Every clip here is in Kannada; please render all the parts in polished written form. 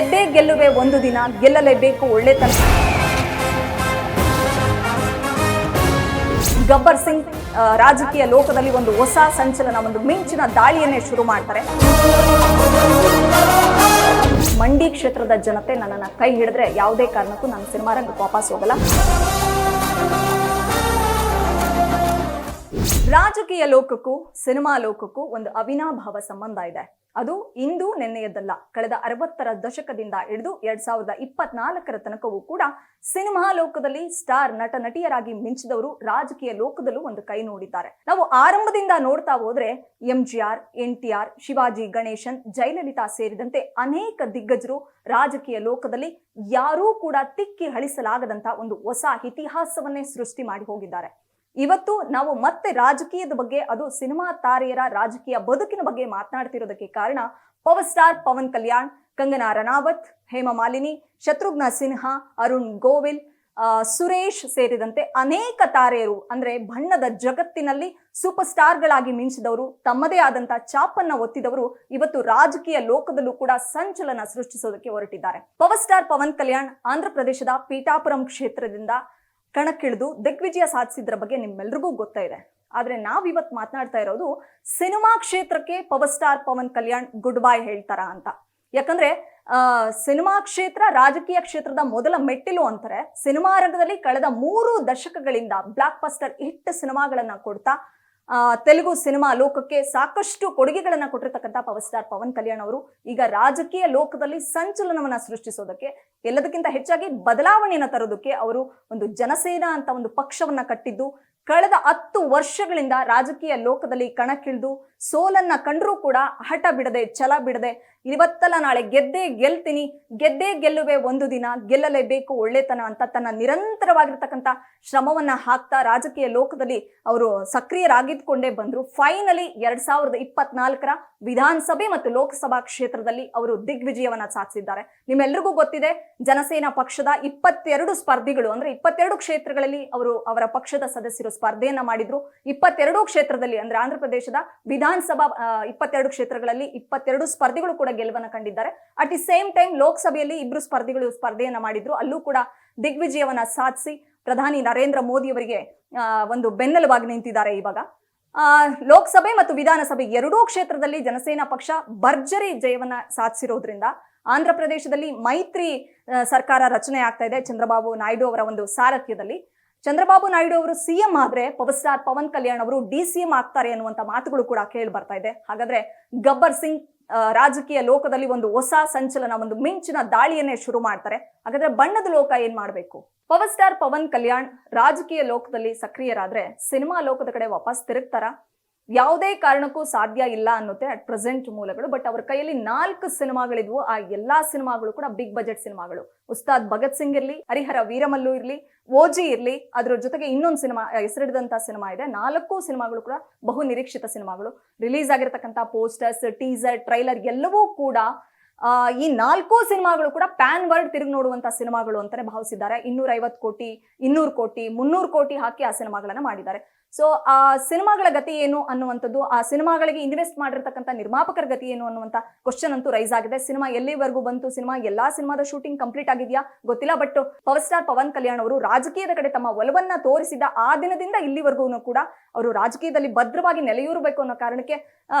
ಗೆದ್ದೇ ಗೆಲ್ಲುವೆ ಒಂದು ದಿನ, ಗೆಲ್ಲಲೇಬೇಕು ಒಳ್ಳೆತನ. ಗಬ್ಬರ್ ಸಿಂಗ್ ರಾಜಕೀಯ ಲೋಕದಲ್ಲಿ ಒಂದು ಹೊಸ ಸಂಚಲನ, ಒಂದು ಮಿಂಚಿನ ದಾಳಿಯನ್ನೇ ಶುರು ಮಾಡ್ತಾರೆ. ಮಂಡಿ ಕ್ಷೇತ್ರದ ಜನತೆ ನನ್ನನ್ನ ಕೈ ಹಿಡಿದ್ರೆ ಯಾವುದೇ ಕಾರಣಕ್ಕೂ ನಾನು ಸಿನಿಮಾ ರಂಗಕ್ಕೆ ವಾಪಸ್ ಹೋಗಲ್ಲ. ರಾಜಕೀಯ ಲೋಕಕ್ಕೂ ಸಿನಿಮಾ ಲೋಕಕ್ಕೂ ಒಂದು ಅವಿನಾಭಾವ ಸಂಬಂಧ ಇದೆ. ಅದು ಇಂದು ನೆನ್ನೆಯದ್ದಲ್ಲ. ಕಳೆದ 60ರ ದಶಕದಿಂದ ಹಿಡಿದು 2024ರ ತನಕವೂ ಕೂಡ ಸಿನಿಮಾ ಲೋಕದಲ್ಲಿ ಸ್ಟಾರ್ ನಟ ನಟಿಯರಾಗಿ ಮಿಂಚಿದವರು ರಾಜಕೀಯ ಲೋಕದಲ್ಲೂ ಒಂದು ಕೈ ನೋಡಿದ್ದಾರೆ. ನಾವು ಆರಂಭದಿಂದ ನೋಡ್ತಾ ಹೋದ್ರೆ MGR, NTR, ಶಿವಾಜಿ ಗಣೇಶನ್, ಜಯಲಲಿತಾ ಸೇರಿದಂತೆ ಅನೇಕ ದಿಗ್ಗಜರು ರಾಜಕೀಯ ಲೋಕದಲ್ಲಿ ಯಾರೂ ಕೂಡ ತಿಕ್ಕಿ ಹಳಿಸಲಾಗದಂತ ಒಂದು ಹೊಸ ಇತಿಹಾಸವನ್ನೇ ಸೃಷ್ಟಿ ಮಾಡಿ ಹೋಗಿದ್ದಾರೆ. ಇವತ್ತು ನಾವು ಮತ್ತೆ ರಾಜಕೀಯದ ಬಗ್ಗೆ, ಅದು ಸಿನಿಮಾ ತಾರೆಯರ ರಾಜಕೀಯ ಬದುಕಿನ ಬಗ್ಗೆ ಮಾತನಾಡ್ತಿರೋದಕ್ಕೆ ಕಾರಣ ಪವರ್ ಸ್ಟಾರ್ ಪವನ್ ಕಲ್ಯಾಣ್, ಕಂಗನಾ ರನಾವತ್, ಹೇಮಾ ಮಾಲಿನಿ, ಶತ್ರುಘ್ನ ಸಿನ್ಹಾ, ಅರುಣ್ ಗೋವಿಲ್, ಸುರೇಶ್ ಸೇರಿದಂತೆ ಅನೇಕ ತಾರೆಯರು, ಅಂದ್ರೆ ಬಣ್ಣದ ಜಗತ್ತಿನಲ್ಲಿ ಸೂಪರ್ ಸ್ಟಾರ್ಗಳಾಗಿ ಮಿಂಚಿದವರು, ತಮ್ಮದೇ ಆದಂತ ಚಾಪನ್ನ ಒತ್ತಿದವರು ಇವತ್ತು ರಾಜಕೀಯ ಲೋಕದಲ್ಲೂ ಕೂಡ ಸಂಚಲನ ಸೃಷ್ಟಿಸೋದಕ್ಕೆ ಹೊರಟಿದ್ದಾರೆ. ಪವರ್ ಸ್ಟಾರ್ ಪವನ್ ಕಲ್ಯಾಣ್ ಆಂಧ್ರ ಪ್ರದೇಶದ ಪೀಠಾಪುರಂ ಕ್ಷೇತ್ರದಿಂದ ಕಣಕ್ಕಿಳಿದು ದಿಗ್ವಿಜಯ ಸಾಧಿಸಿದ್ರ ಬಗ್ಗೆ ನಿಮ್ಮೆಲ್ರಿಗೂ ಗೊತ್ತಾ ಇದೆ. ಆದ್ರೆ ನಾವಿವತ್ತು ಮಾತನಾಡ್ತಾ ಇರೋದು ಸಿನಿಮಾ ಕ್ಷೇತ್ರಕ್ಕೆ power star Pawan Kalyan goodbye ಹೇಳ್ತಾರ ಅಂತ. ಯಾಕಂದ್ರೆ ಸಿನಿಮಾ ಕ್ಷೇತ್ರ ರಾಜಕೀಯ ಕ್ಷೇತ್ರದ ಮೊದಲ ಮೆಟ್ಟಿಲು ಅಂತಾರೆ. ಸಿನಿಮಾ ರಂಗದಲ್ಲಿ ಕಳೆದ 3 ದಶಕಗಳಿಂದ ಬ್ಲಾಕ್ ಬಸ್ಟರ್ ಹಿಟ್ ಸಿನಿಮಾಗಳನ್ನ ಕೊಡ್ತಾ ತೆಲುಗು ಸಿನಿಮಾ ಲೋಕಕ್ಕೆ ಸಾಕಷ್ಟು ಕೊಡುಗೆಗಳನ್ನ ಕೊಟ್ಟಿರ್ತಕ್ಕಂಥ ಪವರ್ ಸ್ಟಾರ್ ಪವನ್ ಕಲ್ಯಾಣ್ ಅವರು ಈಗ ರಾಜಕೀಯ ಲೋಕದಲ್ಲಿ ಸಂಚಲನವನ್ನ ಸೃಷ್ಟಿಸೋದಕ್ಕೆ, ಎಲ್ಲದಕ್ಕಿಂತ ಹೆಚ್ಚಾಗಿ ಬದಲಾವಣೆಯನ್ನ ತರೋದಕ್ಕೆ ಅವರು ಒಂದು ಜನಸೇನಾ ಅಂತ ಒಂದು ಪಕ್ಷವನ್ನ ಕಟ್ಟಿದ್ದು, ಕಳೆದ 10 ವರ್ಷಗಳಿಂದ ರಾಜಕೀಯ ಲೋಕದಲ್ಲಿ ಕಣಕ್ಕಿಳಿದು ಸೋಲನ್ನ ಕಂಡ್ರೂ ಕೂಡ ಹಠ ಬಿಡದೆ, ಛಲ ಬಿಡದೆ, ಇವತ್ತಲ್ಲ ನಾಳೆ ಗೆದ್ದೇ ಗೆಲ್ತೀನಿ, ಗೆದ್ದೇ ಗೆಲ್ಲುವೆ ಒಂದು ದಿನ, ಗೆಲ್ಲಲೇಬೇಕು ಒಳ್ಳೆತನ ಅಂತ ತನ್ನ ನಿರಂತರವಾಗಿರ್ತಕ್ಕಂಥ ಶ್ರಮವನ್ನ ಹಾಕ್ತಾ ರಾಜಕೀಯ ಲೋಕದಲ್ಲಿ ಅವರು ಸಕ್ರಿಯರಾಗಿದ್ಕೊಂಡೇ ಬಂದ್ರು. ಫೈನಲಿ 2024ರ ವಿಧಾನಸಭೆ ಮತ್ತು ಲೋಕಸಭಾ ಕ್ಷೇತ್ರದಲ್ಲಿ ಅವರು ದಿಗ್ವಿಜಯವನ್ನ ಸಾಧಿಸಿದ್ದಾರೆ. ನಿಮ್ಮೆಲ್ರಿಗೂ ಗೊತ್ತಿದೆ, ಜನಸೇನಾ ಪಕ್ಷದ 22 ಸ್ಪರ್ಧಿಗಳು, ಅಂದ್ರೆ 22 ಕ್ಷೇತ್ರಗಳಲ್ಲಿ ಅವರ ಪಕ್ಷದ ಸದಸ್ಯರು ಸ್ಪರ್ಧೆಯನ್ನ ಮಾಡಿದ್ರು. 22 ಕ್ಷೇತ್ರದಲ್ಲಿ, ಅಂದ್ರೆ ಆಂಧ್ರ ಪ್ರದೇಶದ ವಿಧಾನಸಭಾ 22 ಕ್ಷೇತ್ರಗಳಲ್ಲಿ 22 ಸ್ಪರ್ಧಿಗಳು ಕೂಡ ಗೆಲುವನ್ನ ಕಂಡಿದ್ದಾರೆ. ಅಟ್ ದಿ ಸೇಮ್ ಟೈಮ್ ಲೋಕಸಭೆಯಲ್ಲಿ 2 ಸ್ಪರ್ಧಿಗಳು ಸ್ಪರ್ಧೆಯನ್ನ ಮಾಡಿದ್ರು. ಅಲ್ಲೂ ಕೂಡ ದಿಗ್ವಿಜಯವನ್ನ ಸಾಧಿಸಿ ಪ್ರಧಾನಿ ನರೇಂದ್ರ ಮೋದಿ ಅವರಿಗೆ ಒಂದು ಬೆನ್ನೆಲುಬಾಗಿ ನಿಂತಿದ್ದಾರೆ. ಇವಾಗ ಲೋಕಸಭೆ ಮತ್ತು ವಿಧಾನಸಭೆ ಎರಡೂ ಕ್ಷೇತ್ರದಲ್ಲಿ ಜನಸೇನಾ ಪಕ್ಷ ಭರ್ಜರಿ ಜಯವನ್ನ ಸಾಧಿಸಿರೋದ್ರಿಂದ ಆಂಧ್ರ ಪ್ರದೇಶದಲ್ಲಿ ಮೈತ್ರಿ ಸರ್ಕಾರ ರಚನೆ ಆಗ್ತಾ ಇದೆ ಚಂದ್ರಬಾಬು ನಾಯ್ಡು ಅವರ ಒಂದು ಸಾರಥ್ಯದಲ್ಲಿ. ಚಂದ್ರಬಾಬು ನಾಯ್ಡು ಅವರು CM ಆದ್ರೆ ಪವರ್ ಸ್ಟಾರ್ ಪವನ್ ಕಲ್ಯಾಣ್ ಅವರು DCM ಆಗ್ತಾರೆ ಅನ್ನುವಂತ ಮಾತುಗಳು ಕೂಡ ಕೇಳಿ ಬರ್ತಾ ಇದೆ. ಹಾಗಾದ್ರೆ ಗಬ್ಬರ್ ಸಿಂಗ್ ರಾಜಕೀಯ ಲೋಕದಲ್ಲಿ ಒಂದು ಹೊಸ ಸಂಚಲನ, ಒಂದು ಮಿಂಚಿನ ದಾಳಿಯನ್ನೇ ಶುರು ಮಾಡ್ತಾರೆ. ಹಾಗಾದ್ರೆ ಬಣ್ಣದ ಲೋಕ ಏನ್ ಮಾಡ್ಬೇಕು? ಪವರ್ ಸ್ಟಾರ್ ಪವನ್ ಕಲ್ಯಾಣ್ ರಾಜಕೀಯ ಲೋಕದಲ್ಲಿ ಸಕ್ರಿಯರಾದ್ರೆ ಸಿನಿಮಾ ಲೋಕದ ಕಡೆ ವಾಪಸ್ ತಿರುಗ್ತಾರ? ಯಾವುದೇ ಕಾರಣಕ್ಕೂ ಸಾಧ್ಯ ಇಲ್ಲ ಅನ್ನುತ್ತೆ ಅಟ್ ಪ್ರೆಸೆಂಟ್ ಮೂಲಗಳು. ಬಟ್ ಅವ್ರ ಕೈಯಲ್ಲಿ 4 ಸಿನಿಮಾಗಳಿದ್ವು. ಆ ಎಲ್ಲಾ ಸಿನಿಮಾಗಳು ಕೂಡ ಬಿಗ್ ಬಜೆಟ್ ಸಿನಿಮಾಗಳು. ಉಸ್ತಾದ್ ಭಗತ್ ಸಿಂಗ್ ಇರ್ಲಿ, ಹರಿಹರ ವೀರಮಲ್ಲು ಇರ್ಲಿ, ಓಜಿ ಇರ್ಲಿ, ಅದ್ರ ಜೊತೆಗೆ ಇನ್ನೊಂದು ಸಿನಿಮಾ ಹೆಸರಿಡಿದಂತ ಸಿನಿಮಾ ಇದೆ. 4 ಸಿನಿಮಾಗಳು ಕೂಡ ಬಹು ನಿರೀಕ್ಷಿತ ಸಿನಿಮಾಗಳು. ರಿಲೀಸ್ ಆಗಿರ್ತಕ್ಕಂಥ ಪೋಸ್ಟರ್ಸ್, ಟೀಸರ್, ಟ್ರೈಲರ್ ಎಲ್ಲವೂ ಕೂಡ ಈ 4 ಸಿನಿಮಾಗಳು ಕೂಡ ಪ್ಯಾನ್ ವರ್ಲ್ಡ್ ತಿರುಗಿ ನೋಡುವಂತ ಸಿನಿಮಾಗಳು ಅಂತಾನೆ ಭಾವಿಸಿದ್ದಾರೆ. 250 ಕೋಟಿ, 200 ಕೋಟಿ, 300 ಕೋಟಿ ಹಾಕಿ ಆ ಸಿನಿಮಾಗಳನ್ನ ಮಾಡಿದ್ದಾರೆ. ಸೊ ಆ ಸಿನಿಮಾಗಳ ಗತಿ ಏನು ಅನ್ನುವಂಥದ್ದು, ಆ ಸಿನಿಮಾಗಳಿಗೆ ಇನ್ವೆಸ್ಟ್ ಮಾಡಿರ್ತಕ್ಕಂಥ ನಿರ್ಮಾಪಕರ ಗತಿ ಏನು ಅನ್ನುವಂಥ ಕ್ವಶನ್ ಅಂತೂ ರೈಸ್ ಆಗಿದೆ. ಸಿನಿಮಾ ಎಲ್ಲಿವರೆಗೂ ಬಂತು, ಎಲ್ಲಾ ಸಿನಿಮಾದ ಶೂಟಿಂಗ್ ಕಂಪ್ಲೀಟ್ ಆಗಿದೆಯಾ ಗೊತ್ತಿಲ್ಲ. But power star Pawan Kalyan ಅವರು ರಾಜಕೀಯದ ಕಡೆ ತಮ್ಮ ಒಲವನ್ನ ತೋರಿಸಿದ ಆ ದಿನದಿಂದ ಇಲ್ಲಿವರೆಗೂ ಕೂಡ ಅವರು ರಾಜಕೀಯದಲ್ಲಿ ಭದ್ರವಾಗಿ ನೆಲೆಯೂರಬೇಕು ಅನ್ನೋ ಕಾರಣಕ್ಕೆ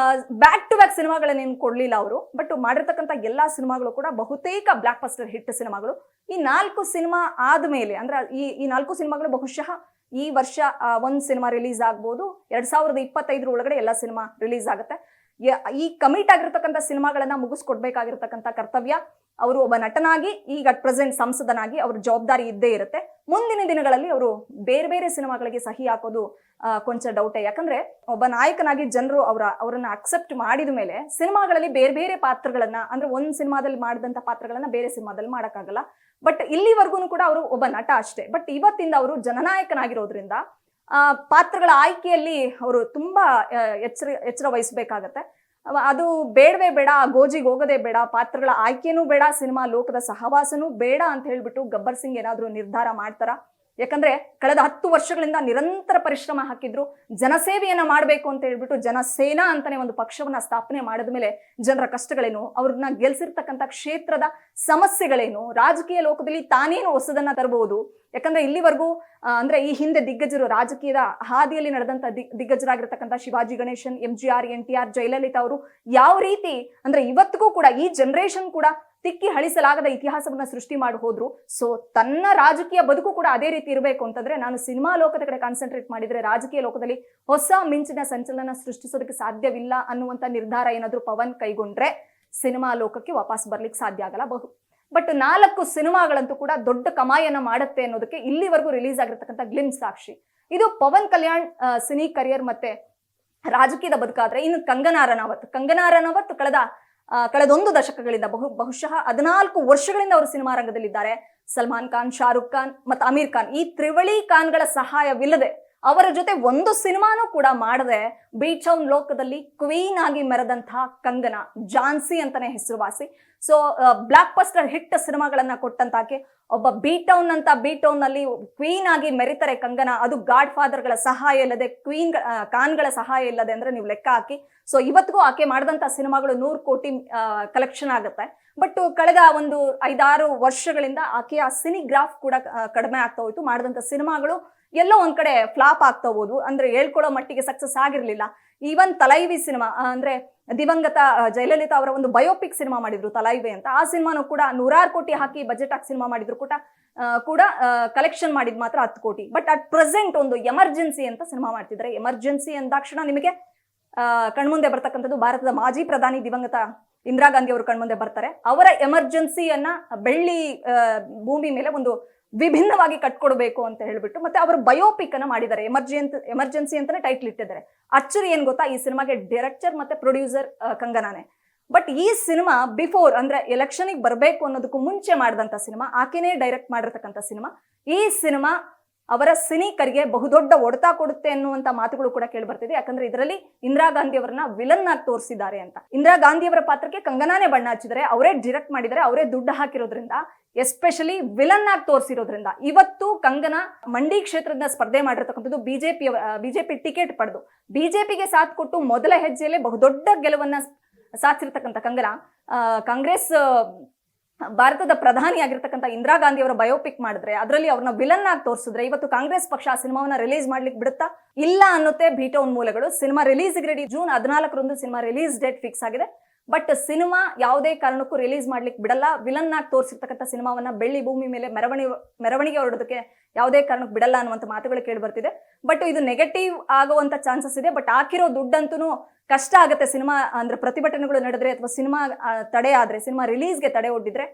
ಬ್ಯಾಕ್ ಟು ಬ್ಯಾಕ್ ಸಿನಿಮಾಗಳನ್ನೇನು ಕೊಡ್ಲಿಲ್ಲ ಅವರು. ಬಟ್ ಮಾಡಿರ್ತಕ್ಕಂಥ ಎಲ್ಲಾ ಸಿನಿಮಾಗಳು ಕೂಡ ಬಹುತೇಕ ಬ್ಲಾಕ್ ಬಸ್ಟರ್ ಹಿಟ್ ಸಿನಿಮಾಗಳು. ಈ 4 ಸಿನಿಮಾ ಆದ್ಮೇಲೆ, ಅಂದ್ರೆ ಈ 4 ಸಿನಿಮಾಗಳು ಬಹುಶಃ ಈ ವರ್ಷ ಒಂದು ಸಿನಿಮಾ ರಿಲೀಸ್ ಆಗ್ಬೋದು. 2025 ಒಳಗಡೆ ಎಲ್ಲ ಸಿನಿಮಾ ರಿಲೀಸ್ ಆಗುತ್ತೆ. ಈ ಕಮಿಟ್ ಆಗಿರ್ತಕ್ಕಂಥ ಸಿನಿಮಾಗಳನ್ನ ಮುಗಿಸ್ಕೊಡ್ಬೇಕಾಗಿರ್ತಕ್ಕಂಥ ಕರ್ತವ್ಯ ಅವರು ಒಬ್ಬ ನಟನಾಗಿ, ಈಗ ಅಟ್ ಪ್ರೆಸೆಂಟ್ ಸಂಸದನಾಗಿ ಅವ್ರ ಜವಾಬ್ದಾರಿ ಇದ್ದೇ ಇರುತ್ತೆ. ಮುಂದಿನ ದಿನಗಳಲ್ಲಿ ಅವರು ಬೇರೆ ಬೇರೆ ಸಿನಿಮಾಗಳಿಗೆ ಸಹಿ ಹಾಕೋದು ಕೊಂಚ ಡೌಟೇ. ಯಾಕಂದ್ರೆ ಒಬ್ಬ ನಾಯಕನಾಗಿ ಜನರು ಅವರನ್ನ ಅಕ್ಸೆಪ್ಟ್ ಮಾಡಿದ ಮೇಲೆ ಸಿನಿಮಾಗಳಲ್ಲಿ ಬೇರೆ ಬೇರೆ ಪಾತ್ರಗಳನ್ನ, ಅಂದ್ರೆ ಒಂದ್ ಸಿನಿಮಾದಲ್ಲಿ ಮಾಡಿದಂತ ಪಾತ್ರಗಳನ್ನ ಬೇರೆ ಸಿನಿಮಾದಲ್ಲಿ ಮಾಡಕ್ಕಾಗಲ್ಲ. ಬಟ್ ಇಲ್ಲಿವರೆಗೂ ಕೂಡ ಅವರು ಒಬ್ಬ ನಟ ಅಷ್ಟೇ. ಬಟ್ ಇವತ್ತಿಂದ ಅವರು ಜನನಾಯಕನಾಗಿರೋದ್ರಿಂದ ಪಾತ್ರಗಳ ಆಯ್ಕೆಯಲ್ಲಿ ಅವರು ತುಂಬಾ ಎಚ್ಚರ ವಹಿಸಬೇಕಾಗತ್ತೆ. ಅದು ಬೇಡವೇ ಬೇಡ, ಗೋಜಿಗೆ ಹೋಗೋದೇ ಬೇಡ, ಪಾತ್ರಗಳ ಆಯ್ಕೆನೂ ಬೇಡ, ಸಿನಿಮಾ ಲೋಕದ ಸಹವಾಸನೂ ಬೇಡ ಅಂತ ಹೇಳ್ಬಿಟ್ಟು ಗಬ್ಬರ್ ಸಿಂಗ್ ಏನಾದ್ರು ನಿರ್ಧಾರ ಮಾಡ್ತಾರ? ಯಾಕಂದ್ರೆ ಕಳೆದ 10 ವರ್ಷಗಳಿಂದ ನಿರಂತರ ಪರಿಶ್ರಮ ಹಾಕಿದ್ರು, ಜನಸೇವೆಯನ್ನ ಮಾಡಬೇಕು ಅಂತ ಹೇಳ್ಬಿಟ್ಟು ಜನಸೇನಾ ಅಂತಾನೆ ಒಂದು ಪಕ್ಷವನ್ನ ಸ್ಥಾಪನೆ ಮಾಡಿದ ಮೇಲೆ ಜನರ ಕಷ್ಟಗಳೇನು, ಅವ್ರನ್ನ ಗೆಲ್ಸಿರ್ತಕ್ಕಂಥ ಕ್ಷೇತ್ರದ ಸಮಸ್ಯೆಗಳೇನು, ರಾಜಕೀಯ ಲೋಕದಲ್ಲಿ ತಾನೇನು ಹೊಸದನ್ನ ತರಬಹುದು. ಯಾಕಂದ್ರೆ ಇಲ್ಲಿವರೆಗೂ ಅಂದ್ರೆ ಈ ಹಿಂದೆ ದಿಗ್ಗಜರು, ರಾಜಕೀಯದ ಹಾದಿಯಲ್ಲಿ ನಡೆದಂತ ದಿಗ್ಗಜರಾಗಿರ್ತಕ್ಕಂಥ ಶಿವಾಜಿ ಗಣೇಶನ್, MGR, NTR, ಜಯಲಲಿತಾ ಅವರು ಯಾವ ರೀತಿ ಅಂದ್ರೆ ಇವತ್ತಿಗೂ ಕೂಡ ಈ ಜನರೇಷನ್ ಕೂಡ ತಿಕ್ಕಿ ಹಳಿಸಲಾಗದ ಇತಿಹಾಸವನ್ನ ಸೃಷ್ಟಿ ಮಾಡಿ ಹೋದ್ರು. ಸೊ ತನ್ನ ರಾಜಕೀಯ ಬದುಕು ಕೂಡ ಅದೇ ರೀತಿ ಇರಬೇಕು ಅಂತಂದ್ರೆ ನಾನು ಸಿನಿಮಾ ಲೋಕದ ಕಡೆ ಕಾನ್ಸಂಟ್ರೇಟ್ ಮಾಡಿದ್ರೆ ರಾಜಕೀಯ ಲೋಕದಲ್ಲಿ ಹೊಸ ಮಿಂಚಿನ ಸಂಚಲನ ಸೃಷ್ಟಿಸೋದಕ್ಕೆ ಸಾಧ್ಯವಿಲ್ಲ ಅನ್ನುವಂತ ನಿರ್ಧಾರ ಏನಾದ್ರೂ ಪವನ್ ಕೈಗೊಂಡ್ರೆ ಸಿನಿಮಾ ಲೋಕಕ್ಕೆ ವಾಪಸ್ ಬರ್ಲಿಕ್ಕೆ ಸಾಧ್ಯ ಆಗಲ್ಲ. ಬಟ್ 4 ಸಿನಿಮಾಗಳಂತೂ ಕೂಡ ದೊಡ್ಡ ಕಮಾಯನ್ನ ಮಾಡುತ್ತೆ ಅನ್ನೋದಕ್ಕೆ ಇಲ್ಲಿವರೆಗೂ ರಿಲೀಸ್ ಆಗಿರ್ತಕ್ಕಂಥ ಗ್ಲಿಮ್ಸ್ ಸಾಕ್ಷಿ. ಇದು ಪವನ್ ಕಲ್ಯಾಣ್ ಸಿನಿ ಕರಿಯರ್ ಮತ್ತೆ ರಾಜಕೀಯದ ಬದುಕಾದ್ರೆ ಇನ್ನು ಕಂಗನಾ ರನವತ್ ಕಳೆದೊಂದು ದಶಕಗಳಿಂದ ಬಹುಶಃ 14 ವರ್ಷಗಳಿಂದ ಅವರು ಸಿನಿಮಾ ರಂಗದಲ್ಲಿದ್ದಾರೆ. ಸಲ್ಮಾನ್ ಖಾನ್, ಶಾರುಖ್ ಖಾನ್ ಮತ್ತು ಅಮೀರ್ ಖಾನ್ ಈ ತ್ರಿವಳಿ ಖಾನ್ಗಳ ಸಹಾಯವಿಲ್ಲದೆ ಅವರ ಜೊತೆ ಒಂದು ಸಿನಿಮಾನೂ ಕೂಡ ಮಾಡದೆ ಬೀಟೌನ್ ಲೋಕದಲ್ಲಿ ಕ್ವೀನ್ ಆಗಿ ಮೆರೆದಂತಹ ಕಂಗನಾ, ಝಾನ್ಸಿ ಅಂತಾನೆ ಹೆಸರುವಾಸಿ. ಸೊ ಬ್ಲಾಕ್ ಬಸ್ಟರ್ ಹಿಟ್ ಸಿನಿಮಾಗಳನ್ನ ಕೊಟ್ಟಂತಾಕೆ ಒಬ್ಬ ಬೀಟೌನ್ ನಲ್ಲಿ ಕ್ವೀನ್ ಆಗಿ ಮೆರಿತಾರೆ ಕಂಗನಾ. ಅದು ಗಾಡ್ ಫಾದರ್ಗಳ ಸಹಾಯ ಇಲ್ಲದೆ, ಖಾನ್ಗಳ ಸಹಾಯ ಇಲ್ಲದೆ ಅಂದ್ರೆ ನೀವು ಲೆಕ್ಕ ಹಾಕಿ. ಸೊ ಇವತ್ತಿಗೂ ಆಕೆ ಮಾಡಿದಂತ ಸಿನಿಮಾಗಳು 100 ಕೋಟಿ ಕಲೆಕ್ಷನ್ ಆಗುತ್ತೆ. ಬಟ್ ಕಳೆದ ಒಂದು 5-6 ವರ್ಷಗಳಿಂದ ಆಕೆಯ ಸಿನಿಗ್ರಾಫ್ ಕೂಡ ಕಡಿಮೆ ಆಗ್ತಾ ಹೋಯ್ತು. ಮಾಡಿದಂತ ಸಿನಿಮಾಗಳು ಎಲ್ಲೋ ಒಂದ್ ಕಡೆ ಫ್ಲಾಪ್ ಆಗ್ತಾ ಹೋದು, ಅಂದ್ರೆ ಹೇಳ್ಕೊಳ್ಳೋ ಮಟ್ಟಿಗೆ ಸಕ್ಸಸ್ ಆಗಿರ್ಲಿಲ್ಲ. ಈವನ್ ತಲೈವಿ ಸಿನಿಮಾ ಅಂದ್ರೆ ದಿವಂಗತ ಜಯಲಲಿತಾ ಅವರ ಒಂದು ಬಯೋಪಿಕ್ ಸಿನಿಮಾ ಮಾಡಿದ್ರು ತಲೈವೆ ಅಂತ. ಆ ಸಿನಿಮಾನು ಕೂಡ 100 ಕೋಟಿ ಹಾಕಿ ಬಜೆಟ್ ಹಾಕಿ ಸಿನಿಮಾ ಮಾಡಿದ್ರು ಕೂಡ ಕಲೆಕ್ಷನ್ ಮಾಡಿದ್ ಮಾತ್ರ 10 ಕೋಟಿ. ಬಟ್ ಅಟ್ ಪ್ರೆಸೆಂಟ್ ಒಂದು ಎಮರ್ಜೆನ್ಸಿ ಅಂತ ಸಿನಿಮಾ ಮಾಡ್ತಿದ್ದಾರೆ. ಎಮರ್ಜೆನ್ಸಿ ಅಂದಾಕ್ಷಣ ನಿಮಗೆ ಕಣ್ಮುಂದೆ ಬರ್ತಕ್ಕಂಥದ್ದು ಭಾರತದ ಮಾಜಿ ಪ್ರಧಾನಿ ದಿವಂಗತ ಇಂದಿರಾ ಗಾಂಧಿ ಅವರು ಕಣ್ಮುಂದೆ ಬರ್ತಾರೆ. ಅವರ ಎಮರ್ಜೆನ್ಸಿಯನ್ನ ಬೆಳ್ಳಿ ಭೂಮಿ ಮೇಲೆ ಒಂದು ವಿಭಿನ್ನವಾಗಿ ಕಟ್ಕೊಡ್ಬೇಕು ಅಂತ ಹೇಳ್ಬಿಟ್ಟು ಮತ್ತೆ ಅವರು ಬಯೋಪಿಕ್ ಅನ್ನ ಮಾಡಿದ್ದಾರೆ. ಎಮರ್ಜೆನ್ಸಿ ಅಂತಾನೆ ಟೈಟ್ಲ್ ಇಟ್ಟಿದ್ದಾರೆ. ಅಚ್ಚರಿ ಏನ್ ಗೊತ್ತಾ, ಈ ಸಿನಿಮಾಗೆ ಡೈರೆಕ್ಟರ್ ಮತ್ತೆ ಪ್ರೊಡ್ಯೂಸರ್ ಕಂಗನಾನೆ. ಬಟ್ ಈ ಸಿನಿಮಾ ಬಿಫೋರ್ ಅಂದ್ರೆ ಎಲೆಕ್ಷನ್ಗೆ ಬರಬೇಕು ಅನ್ನೋದಕ್ಕೂ ಮುಂಚೆ ಮಾಡಿದಂತ ಸಿನಿಮಾ, ಆಕೆನೇ ಡೈರೆಕ್ಟ್ ಮಾಡಿರ್ತಕ್ಕಂಥ ಸಿನಿಮಾ. ಈ ಸಿನಿಮಾ ಅವರ ಸಿನಿಕರಿಗೆ ಬಹುದೊಡ್ಡ ಹೊಡೆತ ಕೊಡುತ್ತೆ ಅನ್ನುವಂತ ಮಾತುಗಳು ಕೂಡ ಕೇಳಿ ಬರ್ತಿದೆ. ಯಾಕಂದ್ರೆ ಇದರಲ್ಲಿ ಇಂದಿರಾ ಗಾಂಧಿ ಅವರನ್ನ ವಿಲನ್ ಆಗಿ ತೋರಿಸಿದ್ದಾರೆ ಅಂತ. ಇಂದಿರಾ ಗಾಂಧಿ ಅವರ ಪಾತ್ರಕ್ಕೆ ಕಂಗನಾನೇ ಬಣ್ಣ ಹಚ್ಚಿದರೆ, ಅವರೇ ಡೈರೆಕ್ಟ್ ಮಾಡಿದರೆ, ಅವರೇ ದುಡ್ಡು ಹಾಕಿರೋದ್ರಿಂದ, ಎಸ್ಪೆಷಲಿ ವಿಲನ್ ಆಗಿ ತೋರಿಸಿರೋದ್ರಿಂದ ಇವತ್ತು ಕಂಗನಾ ಮಂಡಿ ಕ್ಷೇತ್ರದಿಂದ ಸ್ಪರ್ಧೆ ಮಾಡಿರ್ತಕ್ಕಂಥದ್ದು ಬಿಜೆಪಿ ಟಿಕೆಟ್ ಪಡೆದು ಬಿಜೆಪಿಗೆ ಸಾಥ್ ಕೊಟ್ಟು ಮೊದಲ ಹೆಜ್ಜೆಯಲ್ಲೇ ಬಹುದೊಡ್ಡ ಗೆಲುವನ್ನ ಸಾಧಿಸಿರ್ತಕ್ಕಂಥ ಕಂಗನಾ ಕಾಂಗ್ರೆಸ್ ಭಾರತದ ಪ್ರಧಾನಿ ಆಗಿರ್ತಕ್ಕಂಥ ಇಂದಿರಾ ಗಾಂಧಿ ಅವರ ಬಯೋಪಿಕ್ ಮಾಡಿದ್ರೆ ಅದರಲ್ಲಿ ಅವ್ರನ್ನ ವಿಲನ್ ಆಗಿ ತೋರಿಸಿದ್ರೆ ಇವತ್ತು ಕಾಂಗ್ರೆಸ್ ಪಕ್ಷ ಆ ಸಿನಿಮಾವನ್ನ ರಿಲೀಸ್ ಮಾಡ್ಲಿಕ್ಕೆ ಬಿಡುತ್ತಾ ಇಲ್ಲ ಅನ್ನುತ್ತೆ ಬೀಟೌನ್ ಮೂಲಗಳು. ಸಿನಿಮಾ ರಿಲೀಸ್ ರೆಡಿ, ಜೂನ್ 14ರಂದು ಸಿನಿಮಾ ರಿಲೀಸ್ ಡೇಟ್ ಫಿಕ್ಸ್ ಆಗಿದೆ. ಬಟ್ ಸಿನಿಮಾ ಯಾವುದೇ ಕಾರಣಕ್ಕೂ ರಿಲೀಸ್ ಮಾಡ್ಲಿಕ್ಕೆ ಬಿಡಲ್ಲ. ವಿಲನ್ ಆಗಿ ತೋರಿಸಿರ್ತಕ್ಕಂಥ ಸಿನಿಮಾವನ್ನ ಬೆಳ್ಳಿ ಭೂಮಿ ಮೇಲೆ ಮೆರವಣಿಗೆ ಹೊರಡೋದಕ್ಕೆ ಯಾವುದೇ ಕಾರಣಕ್ಕೆ ಬಿಡಲ್ಲ ಅನ್ನುವಂಥ ಮಾತುಗಳು ಕೇಳಿ ಬರ್ತಿದೆ. ಬಟ್ ಇದು ನೆಗೆಟಿವ್ ಆಗುವಂತ ಚಾನ್ಸಸ್ ಇದೆ. ಬಟ್ ಹಾಕಿರೋ ದುಡ್ಡಂತೂ ಕಷ್ಟ ಆಗುತ್ತೆ. ಸಿನಿಮಾ ಅಂದ್ರೆ ಪ್ರತಿಭಟನೆಗಳು ನಡೆದ್ರೆ ಅಥವಾ ಸಿನಿಮಾ ತಡೆ ಆದ್ರೆ, ಸಿನಿಮಾ ರಿಲೀಸ್ಗೆ ತಡೆ ಒಡ್ಡಿದ್ರೆ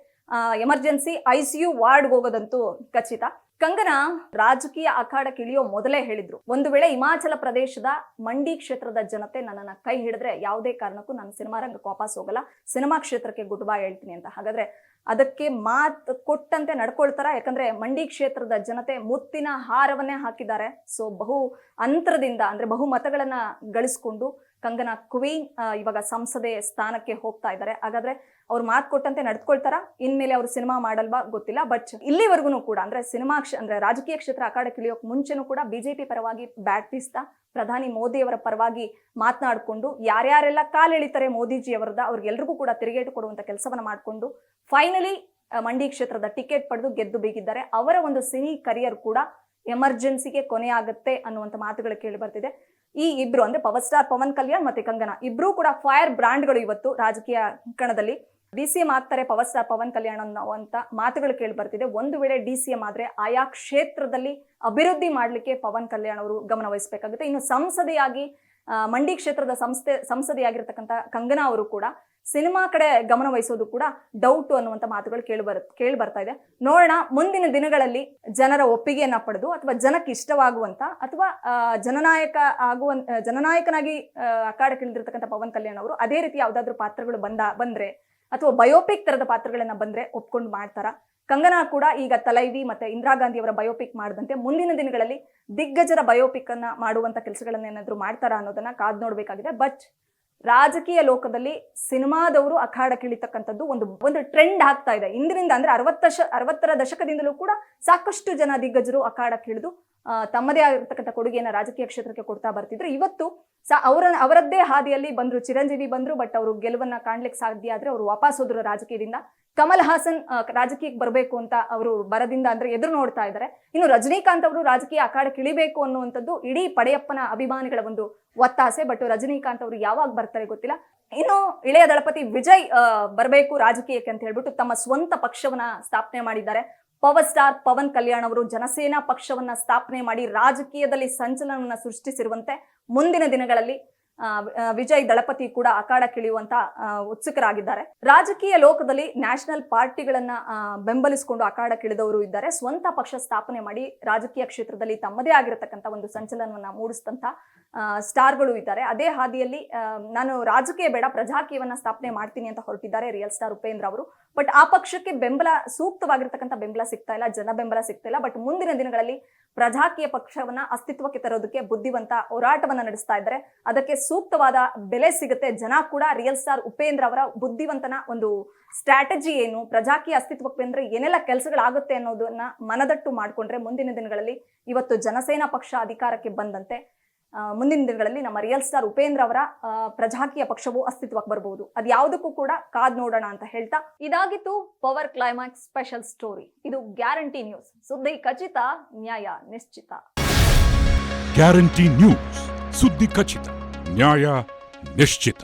ಎಮರ್ಜೆನ್ಸಿ ICU ವಾರ್ಡ್ಗೆ ಹೋಗೋದಂತೂ ಖಚಿತ. ಕಂಗನಾ ರಾಜಕೀಯ ಅಖಾಡಕ್ಕೆ ಇಳಿಯೋ ಮೊದಲೇ ಹೇಳಿದ್ರು, ಒಂದು ವೇಳೆ ಹಿಮಾಚಲ ಪ್ರದೇಶದ ಮಂಡಿ ಕ್ಷೇತ್ರದ ಜನತೆ ನನ್ನನ್ನ ಕೈ ಹಿಡಿದ್ರೆ ಯಾವುದೇ ಕಾರಣಕ್ಕೂ ನಾನು ಸಿನಿಮಾ ರಂಗಕ್ಕೆ ವಾಪಸ್ ಹೋಗಲ್ಲ, ಸಿನಿಮಾ ಕ್ಷೇತ್ರಕ್ಕೆ ಗುಡ್ ಬೈ ಹೇಳ್ತೀನಿ ಅಂತ. ಹಾಗಾದ್ರೆ ಅದಕ್ಕೆ ಮಾತು ಕೊಟ್ಟಂತೆ ನಡ್ಕೊಳ್ತಾರ? ಯಾಕಂದ್ರೆ ಮಂಡಿ ಕ್ಷೇತ್ರದ ಜನತೆ ಮುತ್ತಿನ ಹಾರವನ್ನೇ ಹಾಕಿದ್ದಾರೆ. ಸೊ ಬಹು ಅಂತರದಿಂದ ಅಂದ್ರೆ ಬಹು ಮತಗಳನ್ನ ಗಳಿಸ್ಕೊಂಡು ಕಂಗನಾ ಕ್ವೀನ್ ಇವಾಗ ಸಂಸದೆ ಸ್ಥಾನಕ್ಕೆ ಹೋಗ್ತಾ ಇದ್ದಾರೆ. ಹಾಗಾದ್ರೆ ಅವ್ರು ಮಾತು ಕೊಟ್ಟಂತೆ ನಡ್ಕೊಳ್ತಾರ? ಇನ್ಮೇಲೆ ಅವ್ರು ಸಿನಿಮಾ ಮಾಡಲ್ವಾ ಗೊತ್ತಿಲ್ಲ. ಬಟ್ ಇಲ್ಲಿವರೆಗೂ ಕೂಡ ಅಂದ್ರೆ ಅಂದ್ರೆ ರಾಜಕೀಯ ಕ್ಷೇತ್ರ ಅಖಾಡಕ್ಕೆ ಇಳಿಯೋಕ್ ಮುಂಚೆನೂ ಕೂಡ ಬಿಜೆಪಿ ಪರವಾಗಿ ಬ್ಯಾಟ್ ಬೀಸ್ತಾ ಪ್ರಧಾನಿ ಮೋದಿ ಅವರ ಪರವಾಗಿ ಮಾತನಾಡಿಕೊಂಡು ಯಾರ್ಯಾರೆಲ್ಲ ಕಾಲೆಳಿತಾರೆ ಮೋದಿಜಿ ಅವರದ ಅವ್ರಿಗೆಲ್ರಿಗೂ ಕೂಡ ತಿರುಗೇಟು ಕೊಡುವಂತ ಕೆಲಸವನ್ನ ಮಾಡಿಕೊಂಡು ಫೈನಲಿ ಮಂಡಿ ಕ್ಷೇತ್ರದ ಟಿಕೆಟ್ ಪಡೆದು ಗೆದ್ದು ಬೀಗಿದ್ದಾರೆ. ಅವರ ಒಂದು ಸಿನಿ ಕರಿಯರ್ ಕೂಡ ಎಮರ್ಜೆನ್ಸಿಗೆ ಕೊನೆ ಆಗುತ್ತೆ ಅನ್ನುವಂಥ ಮಾತುಗಳು ಕೇಳಿ ಬರ್ತಿದೆ. ಈ ಇಬ್ರು ಅಂದ್ರೆ ಪವರ್ ಸ್ಟಾರ್ ಪವನ್ ಕಲ್ಯಾಣ್ ಮತ್ತೆ ಕಂಗನಾ ಇಬ್ರು ಕೂಡ ಫೈರ್ ಬ್ರ್ಯಾಂಡ್ಗಳು ಇವತ್ತು ರಾಜಕೀಯ ಕಣದಲ್ಲಿ. DCM ಆಗ್ತಾರೆ ಪವರ್ ಸ್ಟಾರ್ ಪವನ್ ಕಲ್ಯಾಣ್ ಅನ್ನುವಂತ ಮಾತುಗಳು ಕೇಳಿ ಬರ್ತಿದೆ. ಒಂದು ವೇಳೆ DCM ಆದ್ರೆ ಆಯಾ ಕ್ಷೇತ್ರದಲ್ಲಿ ಅಭಿವೃದ್ಧಿ ಮಾಡ್ಲಿಕ್ಕೆ ಪವನ್ ಕಲ್ಯಾಣ್ ಅವರು ಗಮನ ವಹಿಸಬೇಕಾಗುತ್ತೆ. ಇನ್ನು ಸಂಸದೆಯಾಗಿ ಮಂಡಿ ಕ್ಷೇತ್ರದ ಸಂಸದೆಯಾಗಿರ್ತಕ್ಕಂಥ ಕಂಗನಾ ಅವರು ಕೂಡ ಸಿನಿಮಾ ಕಡೆ ಗಮನ ವಹಿಸೋದು ಕೂಡ ಡೌಟ್ ಅನ್ನುವಂಥ ಮಾತುಗಳು ಕೇಳಿ ಬರ್ತಾ ಇದೆ. ನೋಡೋಣ ಮುಂದಿನ ದಿನಗಳಲ್ಲಿ ಜನರ ಒಪ್ಪಿಗೆಯನ್ನ ಪಡೆದು ಅಥವಾ ಜನಕ್ಕೆ ಇಷ್ಟವಾಗುವಂತ ಅಥವಾ ಜನನಾಯಕನಾಗಿ ಅಖಾಡಕ್ಕೆ ಇಳಿದಿರ್ತಕ್ಕಂಥ ಪವನ್ ಕಲ್ಯಾಣ್ ಅವರು ಅದೇ ರೀತಿ ಯಾವ್ದಾದ್ರು ಪಾತ್ರಗಳು ಬಂದ್ರೆ ಅಥವಾ ಬಯೋಪಿಕ್ ತರದ ಪಾತ್ರಗಳನ್ನ ಬಂದ್ರೆ ಒಪ್ಕೊಂಡು ಮಾಡ್ತಾರ? ಕಂಗನಾ ಕೂಡ ಈಗ ತಲೈವಿ ಮತ್ತೆ ಇಂದಿರಾ ಗಾಂಧಿ ಅವರ ಬಯೋಪಿಕ್ ಮಾಡದಂತೆ ಮುಂದಿನ ದಿನಗಳಲ್ಲಿ ದಿಗ್ಗಜರ ಬಯೋಪಿಕ್ ಅನ್ನ ಮಾಡುವಂತ ಕೆಲಸಗಳನ್ನ ಏನಾದ್ರು ಮಾಡ್ತಾರಾ ಅನ್ನೋದನ್ನ ಕಾದ್ ನೋಡ್ಬೇಕಾಗಿದೆ. ಬಟ್ ರಾಜಕೀಯ ಲೋಕದಲ್ಲಿ ಸಿನಿಮಾದವರು ಅಖಾಡಕ್ಕಿಳಿತಕ್ಕಂಥದ್ದು ಒಂದು ಟ್ರೆಂಡ್ ಆಗ್ತಾ ಇದೆ. ಇಂದಿನಿಂದ ಅಂದ್ರೆ 60ರ ದಶಕದಿಂದಲೂ ಕೂಡ ಸಾಕಷ್ಟು ಜನ ದಿಗ್ಗಜರು ಅಖಾಡಕ್ಕಿಳಿದು ತಮ್ಮದೇ ಆಗಿರ್ತಕ್ಕಂಥ ಕೊಡುಗೆಯನ್ನು ರಾಜಕೀಯ ಕ್ಷೇತ್ರಕ್ಕೆ ಕೊಡ್ತಾ ಬರ್ತಿದ್ರು. ಇವತ್ತು ಅವರದ್ದೇ ಹಾದಿಯಲ್ಲಿ ಬಂದ್ರು, ಚಿರಂಜೀವಿ ಬಂದ್ರು, ಬಟ್ ಅವರು ಗೆಲುವನ್ನ ಕಾಣ್ಲಿಕ್ಕೆ ಸಾಧ್ಯ ಆದ್ರೆ ಅವರು ವಾಪಸ್ ಹೋದ್ರು ರಾಜಕೀಯದಿಂದ. ಕಮಲ್ ಹಾಸನ್ ರಾಜಕೀಯಕ್ಕೆ ಬರಬೇಕು ಅಂತ ಅವರು ಬರದಿಂದ ಅಂದ್ರೆ ಎದುರು ನೋಡ್ತಾ ಇದ್ದಾರೆ. ಇನ್ನು ರಜನಿಕಾಂತ್ ಅವರು ರಾಜಕೀಯ ಅಖಾಡಕ್ಕೆ ಇಳಿಬೇಕು ಅನ್ನುವಂಥದ್ದು ಇಡೀ ಪಡೆಯಪ್ಪನ ಅಭಿಮಾನಿಗಳ ಒಂದು ಒತ್ತಾಸೆ. ಬಟ್ ರಜನಿಕಾಂತ್ ಅವರು ಯಾವಾಗ ಬರ್ತಾರೆ ಗೊತ್ತಿಲ್ಲ. ಇನ್ನು ಇಳೆಯ ದಳಪತಿ ವಿಜಯ್ ಬರಬೇಕು ರಾಜಕೀಯಕ್ಕೆ ಅಂತ ಹೇಳ್ಬಿಟ್ಟು ತಮ್ಮ ಸ್ವಂತ ಪಕ್ಷವನ್ನ ಸ್ಥಾಪನೆ ಮಾಡಿದ್ದಾರೆ. ಪವರ್ ಸ್ಟಾರ್ ಪವನ್ ಕಲ್ಯಾಣ್ ಅವರು ಜನಸೇನಾ ಪಕ್ಷವನ್ನ ಸ್ಥಾಪನೆ ಮಾಡಿ ರಾಜಕೀಯದಲ್ಲಿ ಸಂಚಲನವನ್ನ ಸೃಷ್ಟಿಸಿರುವಂತೆ ಮುಂದಿನ ದಿನಗಳಲ್ಲಿ ವಿಜಯ್ ದಳಪತಿ ಕೂಡ ಅಖಾಡಕ್ಕಿಳಿಯುವಂತ ಉತ್ಸುಕರಾಗಿದ್ದಾರೆ. ರಾಜಕೀಯ ಲೋಕದಲ್ಲಿ ನ್ಯಾಷನಲ್ ಪಾರ್ಟಿಗಳನ್ನ ಬೆಂಬಲಿಸಿಕೊಂಡು ಅಖಾಡಕ್ಕಿಳಿದವರು ಇದ್ದಾರೆ. ಸ್ವಂತ ಪಕ್ಷ ಸ್ಥಾಪನೆ ಮಾಡಿ ರಾಜಕೀಯ ಕ್ಷೇತ್ರದಲ್ಲಿ ತಮ್ಮದೇ ಆಗಿರತಕ್ಕಂಥ ಒಂದು ಸಂಚಲನವನ್ನ ಮೂಡಿಸಿದಂತ ಸ್ಟಾರ್ಗಳು ಇದ್ದಾರೆ. ಅದೇ ಹಾದಿಯಲ್ಲಿ ನಾನು ರಾಜಕೀಯ ಬೇಡ ಪ್ರಜಾಕೀಯವನ್ನ ಸ್ಥಾಪನೆ ಮಾಡ್ತೀನಿ ಅಂತ ಹೊರಟಿದ್ದಾರೆ ರಿಯಲ್ ಸ್ಟಾರ್ ಉಪೇಂದ್ರ ಅವರು. ಬಟ್ ಆ ಪಕ್ಷಕ್ಕೆ ಸೂಕ್ತವಾಗಿರ್ತಕ್ಕಂಥ ಬೆಂಬಲ ಸಿಗ್ತಾ ಇಲ್ಲ, ಜನ ಬೆಂಬಲ ಸಿಗ್ತಾ ಇಲ್ಲ. ಬಟ್ ಮುಂದಿನ ದಿನಗಳಲ್ಲಿ ಪ್ರಜಾಕೀಯ ಪಕ್ಷವನ್ನ ಅಸ್ತಿತ್ವಕ್ಕೆ ತರೋದಕ್ಕೆ ಬುದ್ಧಿವಂತ ಹೋರಾಟವನ್ನ ನಡೆಸ್ತಾ ಇದ್ದಾರೆ. ಅದಕ್ಕೆ ಸೂಕ್ತವಾದ ಬೆಲೆ ಸಿಗುತ್ತೆ. ಜನ ಕೂಡ ರಿಯಲ್ ಸ್ಟಾರ್ ಉಪೇಂದ್ರ ಅವರ ಬುದ್ಧಿವಂತನ ಒಂದು ಸ್ಟ್ರಾಟಜಿ ಏನು, ಪ್ರಜಾಕೀಯ ಅಸ್ತಿತ್ವಕ್ಕೆ ಅಂದ್ರೆ ಏನೆಲ್ಲ ಕೆಲಸಗಳಾಗುತ್ತೆ ಅನ್ನೋದನ್ನ ಮನದಟ್ಟು ಮಾಡಿಕೊಂಡ್ರೆ ಮುಂದಿನ ದಿನಗಳಲ್ಲಿ ಇವತ್ತು ಜನಸೇನಾ ಪಕ್ಷ ಅಧಿಕಾರಕ್ಕೆ ಬಂದಂತೆ ಮುಂದಿನ ದಿನಗಳಲ್ಲಿ ನಮ್ಮ ರಿಯಲ್ ಸ್ಟಾರ್ ಉಪೇಂದ್ರ ಅವರ ಪ್ರಜಾಕೀಯ ಪಕ್ಷವು ಅಸ್ತಿತ್ವಕ್ಕೆ ಬರಬಹುದು. ಅದು ಯಾವುದಕ್ಕೂ ಕೂಡ ಕಾದ್ ನೋಡೋಣ ಅಂತ ಹೇಳ್ತಾ ಇದಾಗಿತ್ತು ಪವರ್ ಕ್ಲೈಮ್ಯಾಕ್ಸ್ ಸ್ಪೆಷಲ್ ಸ್ಟೋರಿ. ಇದು ಗ್ಯಾರಂಟಿ ನ್ಯೂಸ್, ಸುದ್ದಿ ಖಚಿತ, ನ್ಯಾಯ ನಿಶ್ಚಿತ. ಗ್ಯಾರಂಟಿ ನ್ಯೂಸ್, ಸುದ್ದಿ ಖಚಿತ, ನ್ಯಾಯ ನಿಶ್ಚಿತ.